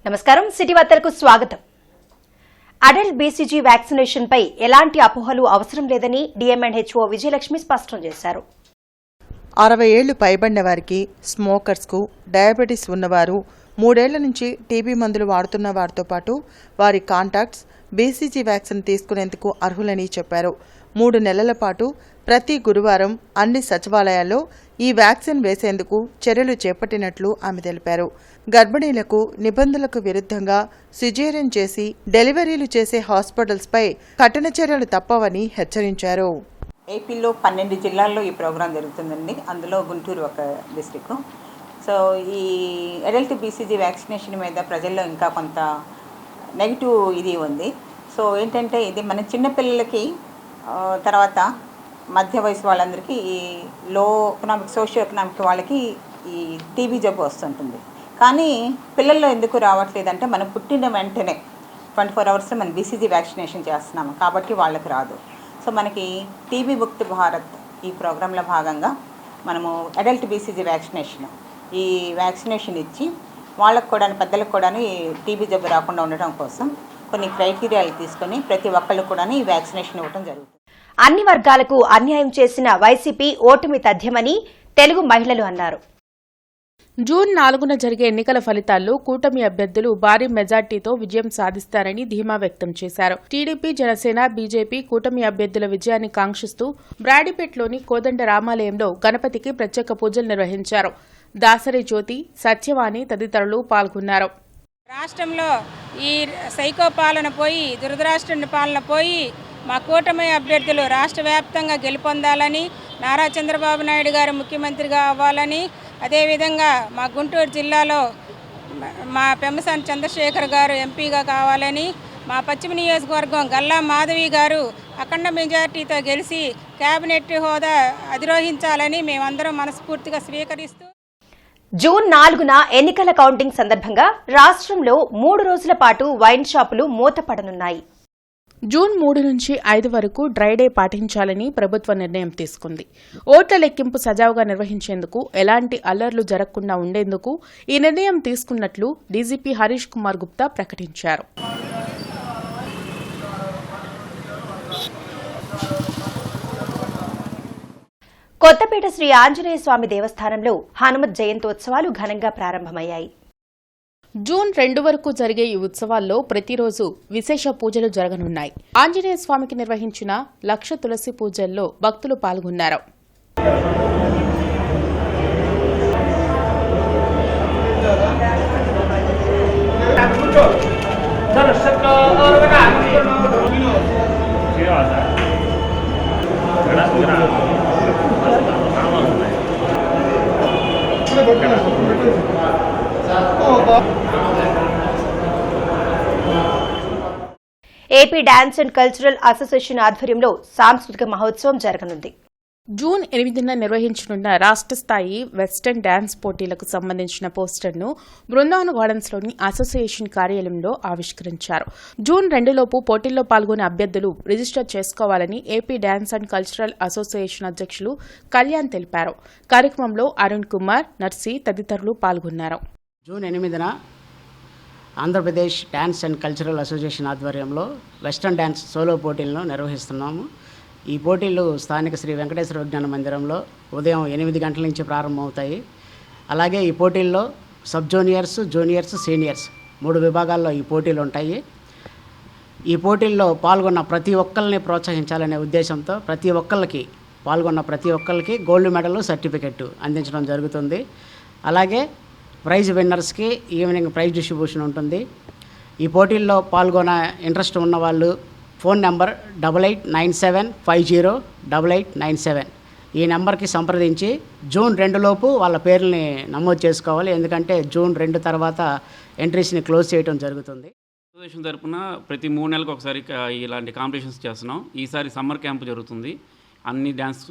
నమస్కారం సిటీ వార్తలకు స్వాగతం. అడల్ట్ బీసీజీ వ్యాక్సినేషన్ పై ఎలాంటి అపోహలు అవసరం లేదని డిఎంఎన్హెచ్ఓ విజయలక్ష్మి స్పష్టం చేశారు. 60 ఏళ్లు పైబడిన వారికి, స్మోకర్స్కు, డయాబెటీస్ ఉన్నవారు, 3 ఏళ్ల నుంచి టీబీ మందులు వాడుతున్న వారితో పాటు వారి కాంటాక్ట్స్ బీసీజీ వ్యాక్సిన్ తీసుకునేందుకు అర్హులని చెప్పారు. 3 నెలల పాటు ప్రతి గురువారం అన్ని సచివాలయాల్లో ఈ వ్యాక్సిన్ వేసేందుకు చర్యలు చేపట్టినట్లు ఆమె తెలిపారు. గర్భిణీలకు నిబంధనలకు విరుద్ధంగా సిజేరియన్ చేసి డెలివరీలు చేసే హాస్పిటల్స్పై కఠిన చర్యలు తప్పవని హెచ్చరించారు. ఏపీలో 12 జిల్లాల్లో ఈ ప్రోగ్రాం జరుగుతుందండి. అందులో గుంటూరు ఒక డిస్ట్రిక్ట్. సో ఈ అడల్ట్ బీసీజీ వ్యాక్సినేషన్ మీద ప్రజల్లో ఇంకా కొంత నెగిటివ్ ఇది ఉంది. సో ఏంటంటే ఇది మన చిన్నపిల్లలకి తర్వాత మధ్య వయసు వాళ్ళందరికీ ఈ లో ఎకనామిక్ సోషియో ఎకనామిక్ వాళ్ళకి ఈ టీబీ జబ్బు వస్తుంటుంది. కానీ పిల్లల్లో ఎందుకు రావట్లేదంటే మనం పుట్టిన వెంటనే 24 అవర్స్ మనం బీసీజీ వ్యాక్సినేషన్ చేస్తున్నాము కాబట్టి వాళ్ళకి రాదు. సో మనకి టీబీ ముక్త భారత్ ఈ ప్రోగ్రాంలో భాగంగా మనము అడల్ట్ బీసీజీ ఈ వ్యాక్సినేషన్ ఇచ్చి వాళ్ళకు కూడా పెద్దలకు కూడా ఈ టీబీ జబ్బు రాకుండా ఉండటం కోసం కొన్ని క్రైటీరియాలు తీసుకొని ప్రతి ఒక్కళ్ళు కూడా ఈ వ్యాక్సినేషన్ ఇవ్వడం జరుగుతుంది. అన్ని వర్గాలకు అన్యాయం చేసిన వైసీపీ ఓటమి తథ్యమని తెలుగు మహిళలు అన్నారు. జూన్ 4న జరిగే ఎన్నికల ఫలితాల్లో కూటమి అభ్యర్థులు భారీ మెజార్టీతో విజయం సాధిస్తారని ధీమా వ్యక్తం చేశారు. టీడీపీ, జనసేన, బీజేపీ కూటమి అభ్యర్థుల విజయాన్ని కాంక్షిస్తూ బ్రాడీపేట్లోని కోదండ రామాలయంలో గణపతికి ప్రత్యేక పూజలు నిర్వహించారు. దాసరి జ్యోతి, సత్యవాణి తదితరులు పాల్గొన్నారు. రాష్ట్రంలో ఈ సైకో పాలన పోయి, దురదరాష్ట్ర పాలన పోయి మా కూటమి అభ్యర్థులు రాష్ట్ర వ్యాప్తంగా గెలుపొందాలని, నారా చంద్రబాబు నాయుడు గారు ముఖ్యమంత్రిగా అవ్వాలని, అదేవిధంగా మా గుంటూరు జిల్లాలో మా పెమ్మసాని చంద్రశేఖర్ గారు ఎంపీగా కావాలని, మా పశ్చిమ నియోజకవర్గం గల్లా మాధవి గారు అఖండ మెజార్టీతో గెలిచి కేబినెట్ హోదా అధిరోహించాలని మేమందరం మనస్ఫూర్తిగా స్వీకరిస్తూ జూన్ 4న ఎన్నికల కౌంటింగ్ సందర్భంగా రాష్ట్రంలో 3 రోజుల పాటు వైన్ షాపులు మూతపడనున్నాయి. జూన్ 3 నుంచి 5 వరకు డ్రైడే పాటించాలని ప్రభుత్వం నిర్ణయం తీసుకుంది. ఓట్ల లెక్కింపు సజావుగా నిర్వహించేందుకు ఎలాంటి అల్లర్లు జరగకుండా ఉండేందుకు ఈ నిర్ణయం తీసుకున్నట్లు డీజీపీ హరీష్ కుమార్ గుప్తా ప్రకటించారు. కొత్తపేట శ్రీ ఆంజనేయ స్వామి దేవస్థానంలో హనుమత్ జయంతోత్సవాలు ఘనంగా ప్రారంభమయ్యాయి. జూన్ 2 వరకు జరిగే ఈ ఉత్సవాల్లో ప్రతిరోజు విశేష పూజలు జరగనున్నాయి. ఆంజనేయ స్వామికి నిర్వహించిన 1,00,000 తులసి పూజల్లో భక్తులు పాల్గొన్నారు. AP dance and cultural association ఆధ్వర్యంలో సాంస్కృతిక మహోత్సవం జరగనుంది. జూన్ 8న నిర్వహించనున్న రాష్ట్ర స్థాయి వెస్టర్న్ డాన్స్ పోటీలకు సంబంధించిన పోస్టర్ను బృందావన్ గార్డెన్స్లోని అసోసియేషన్ కార్యాలయంలో ఆవిష్కరించారు. జూన్ 2లోపు పోటీల్లో పాల్గొనే అభ్యర్థులు రిజిస్టర్ చేసుకోవాలని AP dance and cultural association అధ్యక్షులు కళ్యాణ్ తెలిపారు. కార్యక్రమంలో అరుణ్ కుమార్, నర్సీ తదితరులు పాల్గొన్నారు. జూన్ 8న Andhra Pradesh dance and cultural association ఆధ్వర్యంలో వెస్టర్న్ డ్యాన్స్ సోలో పోటీలను నిర్వహిస్తున్నాము. ఈ పోటీలు స్థానిక శ్రీ వెంకటేశ్వర విజ్ఞాన మందిరంలో ఉదయం 8 గంటల నుంచి ప్రారంభమవుతాయి. అలాగే ఈ పోటీల్లో సబ్ జూనియర్స్, జూనియర్స్, సీనియర్స్ 3 విభాగాల్లో ఈ పోటీలు ఉంటాయి. ఈ పోటీల్లో పాల్గొన్న ప్రతి ఒక్కరిని ప్రోత్సహించాలనే ఉద్దేశంతో పాల్గొన్న ప్రతి ఒక్కరికి గోల్డ్ మెడల్, సర్టిఫికెట్ అందించడం జరుగుతుంది. అలాగే ప్రైజ్ విన్నర్స్కి ఈవినింగ్ ప్రైజ్ డిస్ట్రిబ్యూషన్ ఉంటుంది. ఈ పోటీల్లో పాల్గొన్న ఇంట్రెస్ట్ ఉన్నవాళ్ళు ఫోన్ నెంబర్ 8897508897 ఈ నెంబర్కి సంప్రదించి జూన్ 2లోపు వాళ్ళ పేర్లని నమోదు చేసుకోవాలి. ఎందుకంటే జూన్ 2 తర్వాత ఎంట్రీస్ని క్లోజ్ చేయడం జరుగుతుంది. అసోసియేషన్ తరపున ప్రతి 3 నెలలకు ఒకసారి ఇలాంటి కాంపిటీషన్స్ చేస్తున్నాం. ఈసారి సమ్మర్ క్యాంప్ జరుగుతుంది అన్ని డ్యాన్స్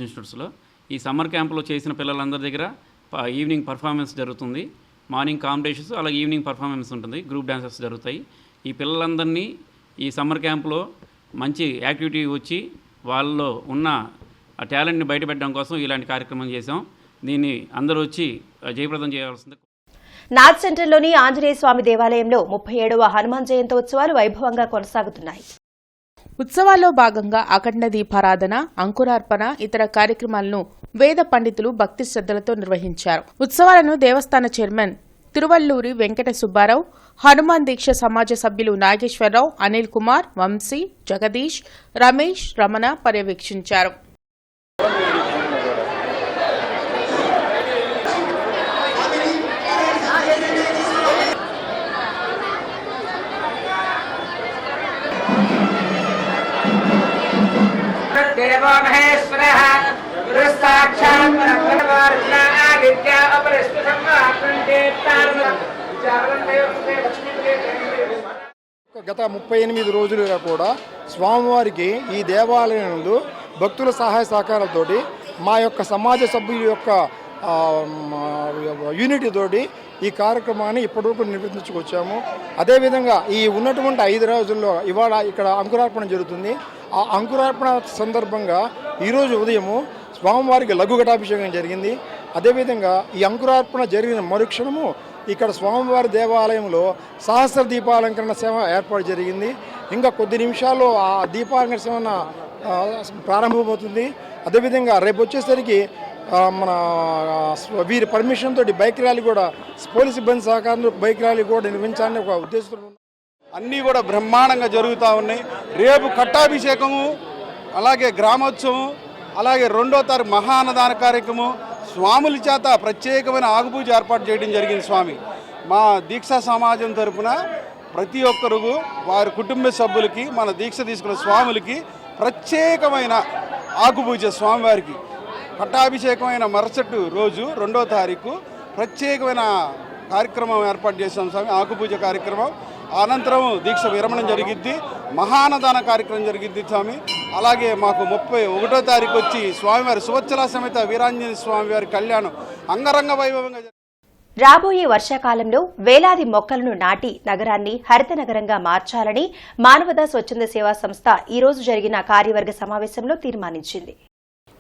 ఇన్స్టిట్యూట్స్లో. ఈ సమ్మర్ క్యాంపులో చేసిన పిల్లలందరి దగ్గర ఈవినింగ్ పర్ఫార్మెన్స్ జరుగుతుంది. మార్నింగ్ కాంపిటీషన్స్, అలాగే ఈవినింగ్ పర్ఫార్మెన్స్ ఉంటుంది. గ్రూప్ డ్యాన్సెస్ జరుగుతాయి. ఈ పిల్లలందరినీ ఈ సమ్మర్ క్యాంప్లో మంచి యాక్టివిటీ వచ్చి వాళ్ళలో ఉన్న ఆ టాలెంట్ని బయటపెట్టడం కోసం ఇలాంటి కార్యక్రమం చేసాం. దీన్ని అందరూ వచ్చి జయప్రదం చేయాల్సింది. నాథ్ సెంటర్లోని ఆంజనేయ స్వామి దేవాలయంలో 37వ హనుమాన్ జయంతి ఉత్సవాలు వైభవంగా కొనసాగుతున్నాయి. ఉత్సవాల్లో భాగంగా అఖండ దీపారాధన, అంకురార్పణ, ఇతర కార్యక్రమాలను వేద పండితులు భక్తి శ్రద్దలతో నిర్వహించారు. ఉత్సవాలను దేవస్థాన చైర్మన్ తిరువల్లూరి వెంకట సుబ్బారావు, హనుమాన్ దీక్ష సమాజ సభ్యులు నాగేశ్వరరావు, అనిల్ కుమార్, వంశీ, జగదీష్, రమేష్, రమణ పర్యవేక్షించారు. గత 38 రోజులుగా కూడా స్వామివారికి ఈ దేవాలయం నందు భక్తుల సహాయ సహకారాలతోటి మా యొక్క సమాజ సభ్యుల యొక్క యూనిటీ తోటి ఈ కార్యక్రమాన్ని ఇప్పటివరకు నిర్వర్తించుకొచ్చాము. అదేవిధంగా ఈ ఉన్నటువంటి 5 రోజుల్లో ఇవాళ ఇక్కడ అంకురార్పణ జరుగుతుంది. ఆ అంకురార్పణ సందర్భంగా ఈరోజు ఉదయము స్వామివారికి లఘు ఘటాభిషేకం జరిగింది. అదేవిధంగా ఈ అంకురార్పణ జరిగిన మరుక్షణము ఇక్కడ స్వామివారి దేవాలయంలో సహస్ర దీపాలంకరణ సేవ ఏర్పాటు జరిగింది. ఇంకా కొద్ది నిమిషాల్లో ఆ దీపాలంకరణ సేవ ప్రారంభమవుతుంది. అదేవిధంగా రేపు వచ్చేసరికి మన వీరి పర్మిషన్ తోటి బైక్ ర్యాలీ కూడా పోలీస్ సిబ్బంది సహకారంతో బైక్ ర్యాలీ కూడా నిర్వహించాలని ఒక ఉద్దేశంతో అన్నీ కూడా బ్రహ్మాండంగా జరుగుతూ ఉన్నాయి. రేపు కట్టాభిషేకము, అలాగే గ్రామోత్సవం, అలాగే 2వ తారీఖు మహా అన్నదాన కార్యక్రమం, స్వాముల చేత ప్రత్యేకమైన ఆగుపూజ ఏర్పాటు చేయడం జరిగింది. స్వామి మా దీక్షా సమాజం తరఫున ప్రతి ఒక్కరు వారి కుటుంబ సభ్యులకి, మన దీక్ష తీసుకున్న స్వాములకి ప్రత్యేకమైన ఆకుపూజ స్వామివారికి పట్టాభిషేకమైన మరుసటి రోజు 2వ తారీఖు ప్రత్యేకమైన కార్యక్రమం ఏర్పాటు చేశాం స్వామి. ఆకుపూజ కార్యక్రమం అనంతరం దీక్ష విరమణం జరిగిద్ది, మహాన్నదాన కార్యక్రమం జరిగిద్ది స్వామి. అలాగే మాకు 31వ తారీఖు వచ్చి స్వామివారి సువత్సల సమేత వీరాంజనేయ స్వామివారి కళ్యాణం అంగరంగ వైభవంగా. రాబోయే వర్షాకాలంలో వేలాది మొక్కలను నాటి నగరాన్ని హరిత నగరంగా మార్చాలని మానవతా స్వచ్ఛంద సేవా సంస్థ ఈ రోజు జరిగిన కార్యవర్గ సమావేశంలో తీర్మానించింది.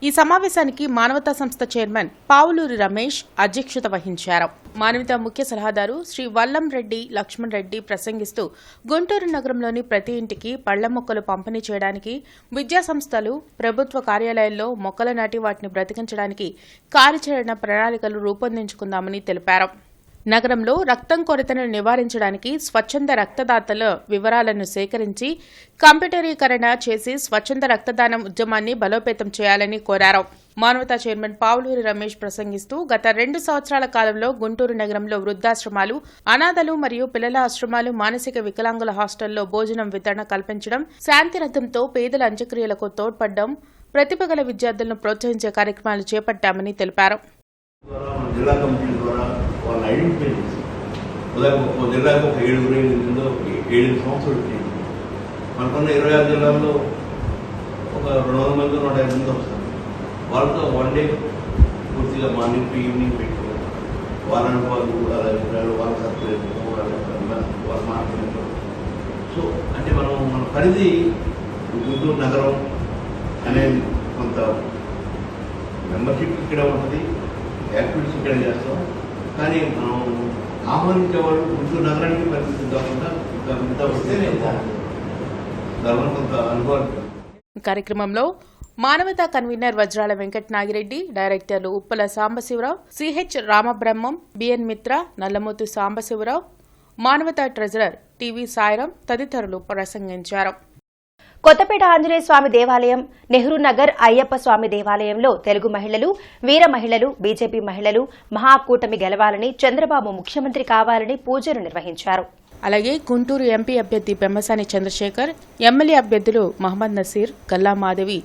ఈ సమావేశానికి మానవతా సంస్థ చైర్మన్ పావులూరి రమేష్ అధ్యక్షత వహించారు. మానవతా ముఖ్య సలహాదారు శ్రీ వల్లంరెడ్డి లక్ష్మణ్ రెడ్డి ప్రసంగిస్తూ గుంటూరు నగరంలోని ప్రతి ఇంటికి పళ్ల మొక్కలు పంపిణీ చేయడానికి, విద్యా సంస్థలు, ప్రభుత్వ కార్యాలయాల్లో మొక్కలు నాటి వాటిని బ్రతికించడానికి కార్యాచరణ ప్రణాళికలు రూపొందించుకుందామని తెలిపారు. నగరంలో రక్తం కొరతను నివారించడానికి స్వచ్ఛంద రక్తదాతల వివరాలను సేకరించి కంప్యూటరీకరణ చేసి స్వచ్ఛంద రక్తదానం ఉద్యమాన్ని బలోపేతం చేయాలని కోరారు. మానవతా చైర్మన్ పావులూరి రమేష్ ప్రసంగిస్తూ గత 2 సంవత్సరాల కాలంలో గుంటూరు నగరంలో వృద్ధాశ్రమాలు, అనాథలు మరియు పిల్లల ఆశ్రమాలు, మానసిక వికలాంగుల హాస్టల్లో భోజనం వితరణ కల్పించడం, శాంతిరథంతో పేదల అంత్యక్రియలకు తోడ్పడడం, ప్రతిభ గల విద్యార్థులను ప్రోత్సహించే కార్యక్రమాలు చేపట్టామని తెలిపారు. జిల్లా కమిటీ ద్వారా వాళ్ళని ఐడెంటిఫై చేసి ఉదాహరణ జిల్లాకు ఒక 7 సంవత్సరాలు చేయండి. మనకున్న 26 జిల్లాల్లో ఒక 200 మంది 150 మంది వస్తారు. వాళ్ళతో 1 డే పూర్తిగా మార్నింగ్ టు ఈవినింగ్ పెట్టుకోవాలి. వాళ్ళని వాళ్ళు వాళ్ళ సర్క్యులేట్ వాళ్ళ మార్కెట్. సో అంటే మన పరిధి గుంటూరు నగరం అనేది కొంత మెంబర్షిప్ ఇక్కడ ఉంటుంది, యాక్టివిటీస్ ఇక్కడ చేస్తాం. కానీ మనం ఆహ్వానించే వాళ్ళు గుంటూరు నగరానికి పరిస్థితి కాకుండా ఇంకా వస్తే దానివల్ల కొంత అనుభవం. కార్యక్రమంలో మానవతా కన్వీనర్ వజ్రాల వెంకట నాగిరెడ్డి, డైరెక్టర్లు ఉప్పల సాంబశివరావు, సిహెచ్ రామబ్రహ్మం, బిఎన్ మిత్ర, నల్లమూతు సాంబశివరావు, మానవతా ట్రెజరర్ టీవీ సాయిరాం తదితరులు ప్రసంగించారు. కొత్తపేట ఆంజనేయ స్వామి దేవాలయం, నెహ్రూ నగర్ అయ్యప్ప స్వామి దేవాలయంలో తెలుగు మహిళలు, వీర మహిళలు, బీజేపీ మహిళలు మహాకూటమి గెలవాలని, చంద్రబాబు ముఖ్యమంత్రి కావాలని పూజలు నిర్వహించారు. అలాగే గుంటూరు ఎంపీ అభ్యర్థి పెమ్మసాని చంద్రశేఖర్, ఎమ్మెల్యే అభ్యర్థులు మహమ్మద్ నసీర్, గల్లా మాధవి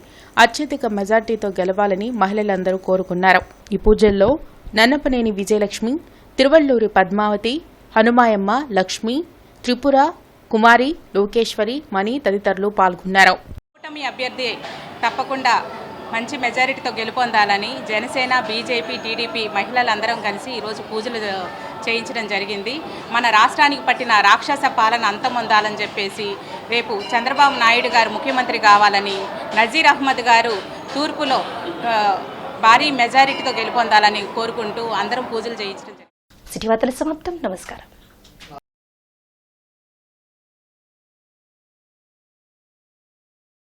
అత్యధిక మెజార్టీతో గెలవాలని మహిళలందరూ కోరుకున్నారు. ఈ పూజల్లో నన్నపనేని విజయలక్ష్మి, తిరువల్లూరి పద్మావతి, హనుమాయమ్మ, లక్ష్మి, త్రిపుర, కుమారి, లోకేశ్వరి, మణి తదితరులు పాల్గొన్నారు. కూటమి అభ్యర్థి తప్పకుండా మంచి మెజారిటీతో గెలుపొందాలని జనసేన, బీజేపీ, టీడీపీ మహిళలందరం కలిసి ఈరోజు పూజలు చేయించడం జరిగింది. మన రాష్ట్రానికి పట్టిన రాక్షస పాలన అంతమొందాలని చెప్పేసి రేపు చంద్రబాబు నాయుడు గారు ముఖ్యమంత్రి కావాలని, నజీర్ అహ్మద్ గారు తూర్పులో భారీ మెజారిటీతో గెలుపొందాలని కోరుకుంటూ అందరం పూజలు చేయించడం జరిగింది. సిటీ వార్తల సమాప్తం. నమస్కారం.